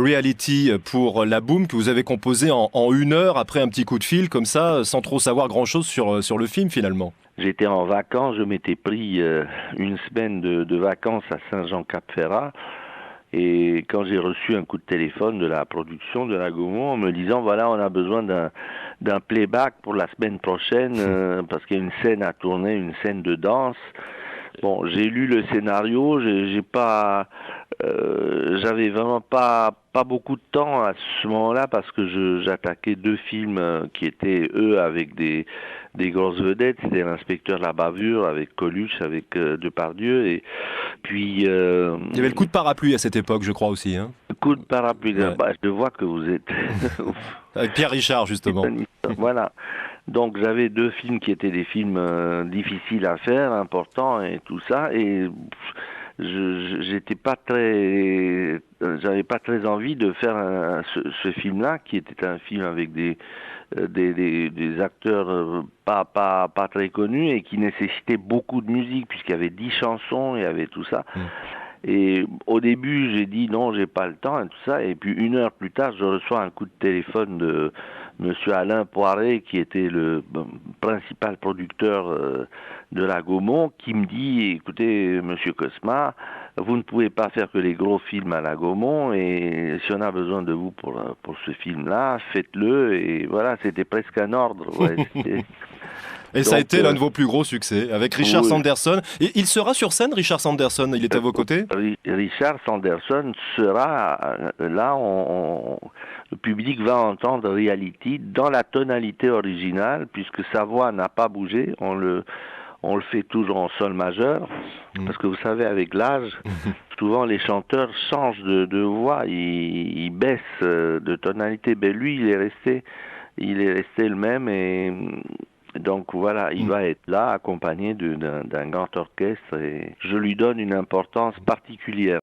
Reality pour La Boum que vous avez composé en 1 heure après un petit coup de fil comme ça, sans trop savoir grand-chose sur le film finalement. J'étais en vacances, je m'étais pris une semaine de vacances à Saint-Jean-Cap-Ferrat. Et quand j'ai reçu un coup de téléphone de la production de la Gaumont en me disant voilà, on a besoin d'un playback pour la semaine prochaine parce qu'il y a une scène à tourner, une scène de danse. Bon, j'ai lu le scénario, j'ai pas, j'avais vraiment pas beaucoup de temps à ce moment-là parce que j'attaquais 2 films qui étaient eux avec des grosses vedettes. C'était l'inspecteur de la bavure avec Coluche, avec Depardieu et puis Il y avait le coup de parapluie à cette époque, je crois aussi. Hein. coup de parapluie. Ouais. Bah, je vois que vous êtes Avec Pierre Richard justement. voilà. Donc j'avais 2 films qui étaient des films difficiles à faire, importants et tout ça, et j'étais pas très, j'avais pas très envie de faire ce film-là, qui était un film avec des acteurs pas très connus et qui nécessitait beaucoup de musique puisqu'il y avait 10 chansons, il y avait tout ça. Mm. Et au début, j'ai dit non, j'ai pas le temps et tout ça. Et puis 1 heure plus tard, je reçois un coup de téléphone de Monsieur Alain Poiré, qui était le principal producteur de la Gaumont, qui me dit écoutez, Monsieur Cosma, vous ne pouvez pas faire que les gros films à la Gaumont, et si on a besoin de vous pour ce film-là, faites-le. Et voilà, c'était presque un ordre. Ouais, Et ça a donc, été l'un de vos plus gros succès avec Richard oui. Sanderson. Et il sera sur scène, Richard Sanderson. Il est à vos côtés. Richard Sanderson sera là, le public va entendre Reality dans la tonalité originale, puisque sa voix n'a pas bougé. On le fait toujours en sol majeur, parce que vous savez, avec l'âge, souvent les chanteurs changent de voix, ils baissent de tonalité. Ben lui, il est resté le même, et donc voilà, il va être là accompagné d'un grand orchestre, et je lui donne une importance particulière.